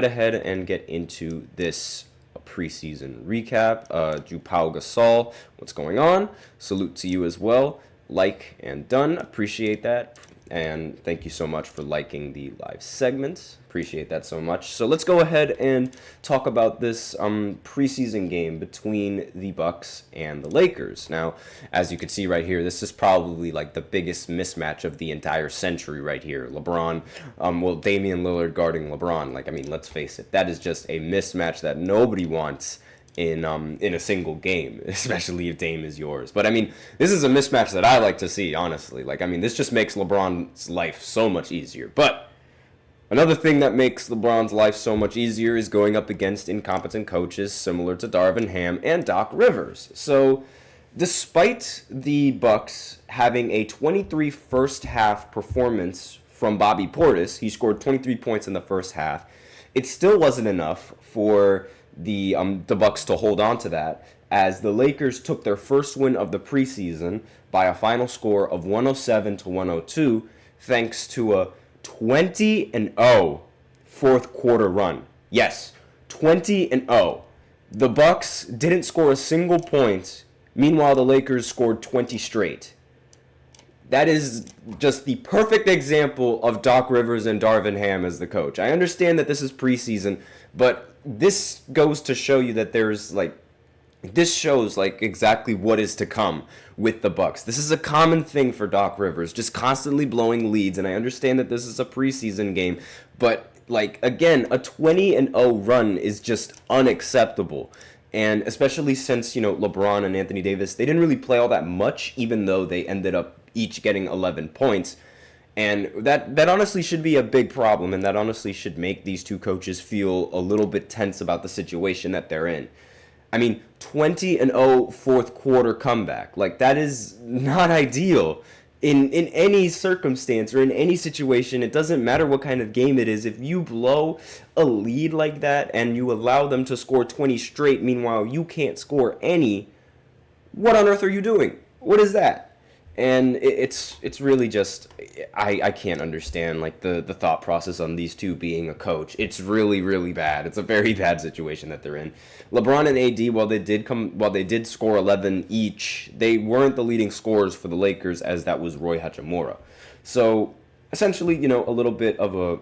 ahead and get into this preseason recap. Pau Gasol, what's going on? Salute to you as well. Like and done. Appreciate that. And thank you so much for liking the live segments. Appreciate that so much. So let's go ahead and talk about this preseason game between the Bucks and the Lakers. Now, as you can see right here, this is probably like the biggest mismatch of the entire century right here. LeBron, Damian Lillard guarding LeBron. Let's face it, that is just a mismatch that nobody wants in a single game, especially if Dame is yours. But this is a mismatch that I like to see, honestly. This just makes LeBron's life so much easier. But another thing that makes LeBron's life so much easier is going up against incompetent coaches similar to Darvin Ham and Doc Rivers. So despite the Bucks having a 23 first half performance from Bobby Portis, he scored 23 points in the first half, it still wasn't enough for the Bucks to hold on to that, as the Lakers took their first win of the preseason by a final score of 107-102, thanks to a 20-0 fourth quarter run. Yes, 20-0. The Bucks didn't score a single point. Meanwhile, the Lakers scored 20 straight. That is just the perfect example of Doc Rivers and Darvin Ham as the coach. I understand that this is preseason, but this goes to show you that this shows exactly what is to come with the Bucks. This is a common thing for Doc Rivers, just constantly blowing leads, and I understand that this is a preseason game, but again, a 20-0 run is just unacceptable. And especially since, LeBron and Anthony Davis, they didn't really play all that much, even though they ended up each getting 11 points. And that honestly should be a big problem, and that honestly should make these two coaches feel a little bit tense about the situation that they're in. 20-0 fourth quarter comeback. That is not ideal in any circumstance or in any situation. It doesn't matter what kind of game it is. If you blow a lead like that and you allow them to score 20 straight, meanwhile you can't score any, what on earth are you doing? What is that? And it's really just, I can't understand the thought process on these two being a coach. It's really, really bad. It's a very bad situation that they're in. LeBron and AD, while they did score 11 each, they weren't the leading scorers for the Lakers, as that was Roy Hachimura. So essentially, a little bit of a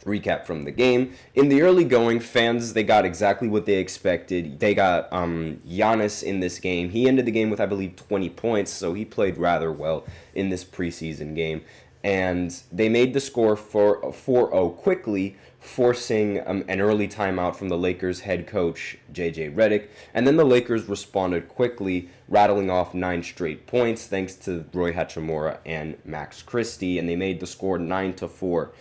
recap from the game. In the early going, fans, they got exactly what they expected. They got Giannis in this game. He ended the game with, I believe, 20 points, so he played rather well in this preseason game. And they made the score for 4-0 quickly, forcing an early timeout from the Lakers head coach, J.J. Redick. And then the Lakers responded quickly, rattling off 9 straight points thanks to Roy Hachimura and Max Christie, and they made the score 9-4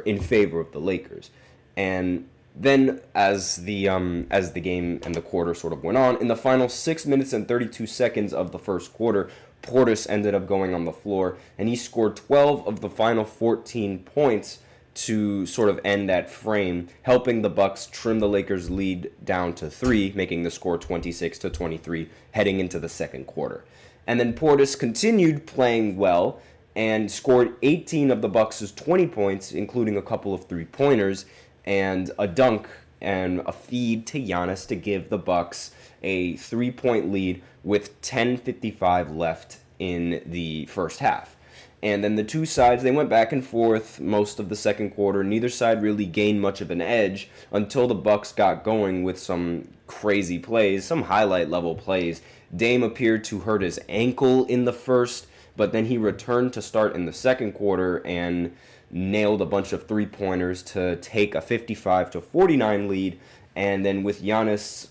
in favor of the Lakers. And then as the game and the quarter sort of went on, in the final 6 minutes and 32 seconds of the first quarter, Portis ended up going on the floor, and he scored 12 of the final 14 points to sort of end that frame, helping the Bucks trim the Lakers' lead down to 3, making the score 26-23 heading into the second quarter. And then Portis continued playing well and scored 18 of the Bucks' 20 points, including a couple of three-pointers and a dunk and a feed to Giannis to give the Bucks a 3-point lead with 10:55 left in the first half. And then the two sides, they went back and forth most of the second quarter. Neither side really gained much of an edge until the Bucks got going with some crazy plays, some highlight-level plays. Dame appeared to hurt his ankle in the first, but then he returned to start in the second quarter and nailed a bunch of three-pointers to take a 55-49 lead. And then with Giannis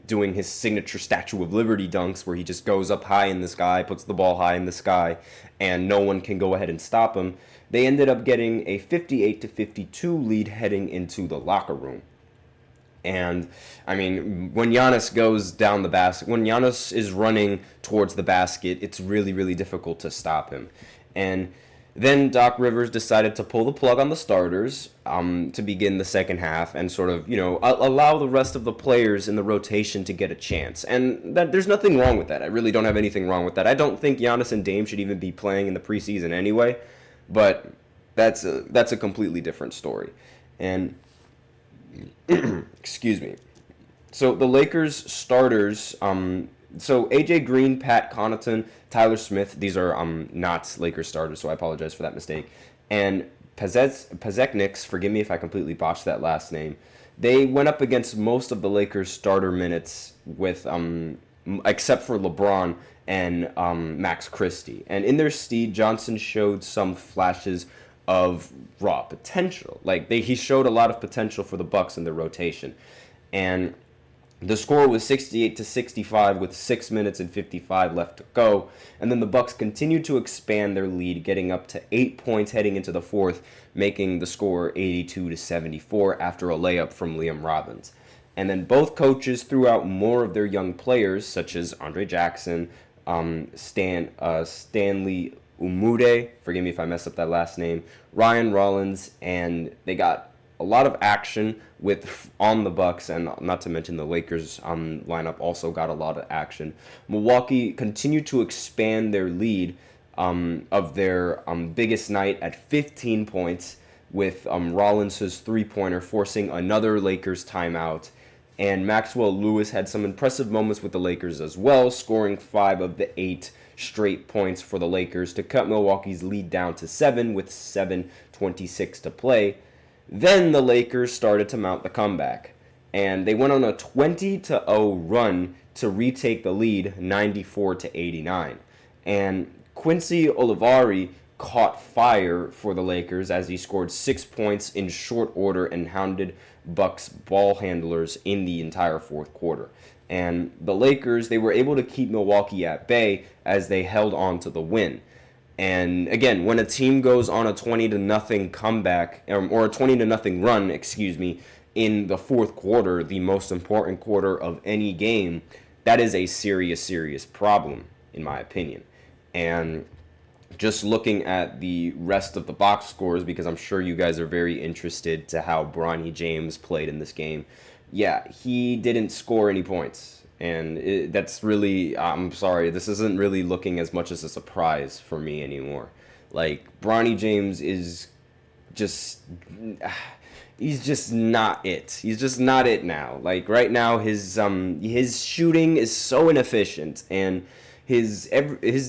doing his signature Statue of Liberty dunks, where he just goes up high in the sky, puts the ball high in the sky, and no one can go ahead and stop him, they ended up getting a 58-52 lead heading into the locker room. And, when Giannis goes down the basket, when Giannis is running towards the basket, it's really, really difficult to stop him. And then Doc Rivers decided to pull the plug on the starters to begin the second half and sort of, allow the rest of the players in the rotation to get a chance. And there's nothing wrong with that. I really don't have anything wrong with that. I don't think Giannis and Dame should even be playing in the preseason anyway, but that's a completely different story. And Excuse me. So the Lakers starters, so AJ Green, Pat Connaughton, Tyler Smith, these are not Lakers starters, so I apologize for that mistake. And Pezekniks, forgive me if I completely botched that last name. They went up against most of the Lakers starter minutes with except for LeBron and Max Christie. And in their stead, Johnson showed some flashes of raw potential. Like he showed a lot of potential for the Bucks in their rotation. And the score was 68-65 with 6 minutes and 55 left to go. And then the Bucks continued to expand their lead, getting up to 8 points heading into the fourth, making the score 82-74 after a layup from Liam Robbins. And then both coaches threw out more of their young players, such as Andre Jackson, Stanley Umude, forgive me if I messed up that last name, Ryan Rollins, and they got a lot of action on the Bucks, and not to mention the Lakers lineup also got a lot of action. Milwaukee continued to expand their lead of their biggest night at 15 points with Rollins' three-pointer forcing another Lakers timeout. And Maxwell Lewis had some impressive moments with the Lakers as well, scoring 5 of the 8 straight points for the Lakers to cut Milwaukee's lead down to 7 with 7:26 to play. Then the Lakers started to mount the comeback, and they went on a 20-0 run to retake the lead 94-89. And Quincy Olivari caught fire for the Lakers as he scored 6 points in short order and hounded Bucks ball handlers in the entire fourth quarter. And the Lakers, they were able to keep Milwaukee at bay as they held on to the win. And again, when a team goes on a 20-0 comeback, or a 20-0 run, in the fourth quarter, the most important quarter of any game, that is a serious problem, in my opinion. And just looking at the rest of the box scores, because I'm sure you guys are very interested to how Bronny James played in this game. Yeah, he didn't score any points. And that's really, I'm sorry, this isn't really looking as much as a surprise for me anymore. Like, Bronny James is just, he's just not it. He's just not it now. Like, right now, his shooting is so inefficient, and his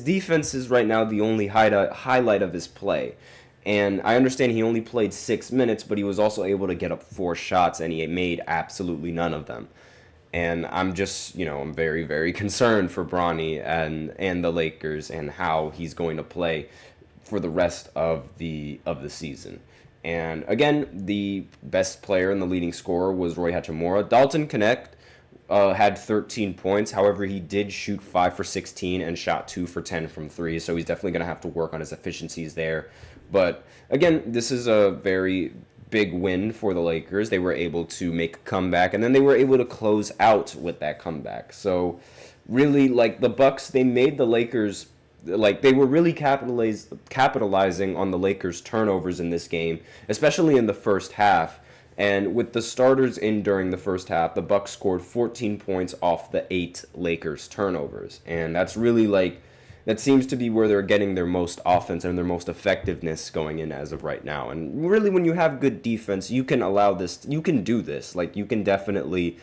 defense is right now the only highlight of his play. And I understand he only played 6 minutes, but he was also able to get up 4 shots, and he made absolutely none of them. And I'm just, I'm very, very concerned for Bronny and the Lakers and how he's going to play for the rest of the season. And again, the best player and the leading scorer was Roy Hachimura. Dalton Knecht had 13 points. However, he did shoot 5 for 16 and shot 2 for 10 from 3. So he's definitely going to have to work on his efficiencies there. But again, this is a very big win for the Lakers. They were able to make a comeback, and then they were able to close out with that comeback. So really, like, the Bucks, they made the Lakers, like, they were really capitalizing on the Lakers' turnovers in this game, especially in the first half. And with the starters in during the first half, the Bucks scored 14 points off the 8 Lakers turnovers. And that's really, like, that seems to be where they're getting their most offense and their most effectiveness going in as of right now. And really, when you have good defense, you can allow this, you can do this. Like, you can definitely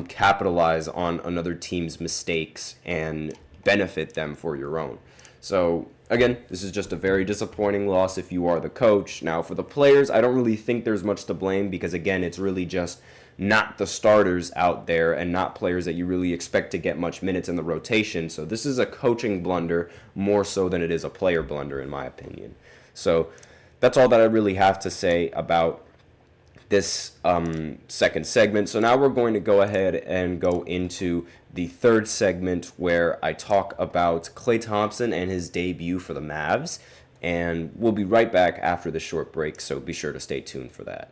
capitalize on another team's mistakes and benefit them for your own. So, again, this is just a very disappointing loss if you are the coach. Now, for the players, I don't really think there's much to blame because, again, it's really just not the starters out there and not players that you really expect to get much minutes in the rotation. So this is a coaching blunder more so than it is a player blunder, in my opinion. So that's all that I really have to say about this second segment. So now we're going to go ahead and go into the third segment where I talk about Klay Thompson and his debut for the Mavs. And we'll be right back after the short break, so be sure to stay tuned for that.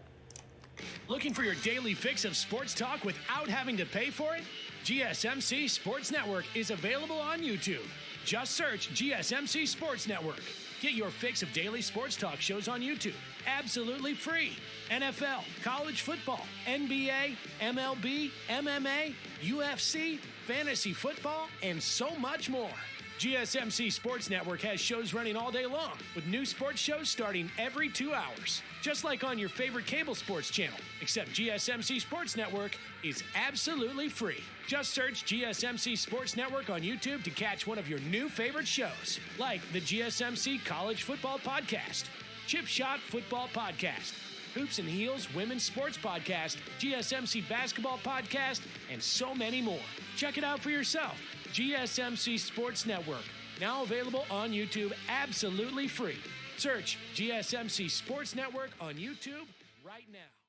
Looking for your daily fix of sports talk without having to pay for it? GSMC Sports Network is available on YouTube. Just search GSMC Sports Network. Get your fix of daily sports talk shows on YouTube. Absolutely free. NFL, college football, NBA, MLB, MMA, UFC, fantasy football, and so much more. GSMC Sports Network has shows running all day long, with new sports shows starting every 2 hours. Just like on your favorite cable sports channel, except GSMC Sports Network is absolutely free. Just search GSMC Sports Network on YouTube to catch one of your new favorite shows, like the GSMC College Football Podcast, Chip Shot Football Podcast, Hoops and Heels Women's Sports Podcast, GSMC Basketball Podcast, and so many more. Check it out for yourself. GSMC Sports Network, now available on YouTube absolutely free. Search GSMC Sports Network on YouTube right now.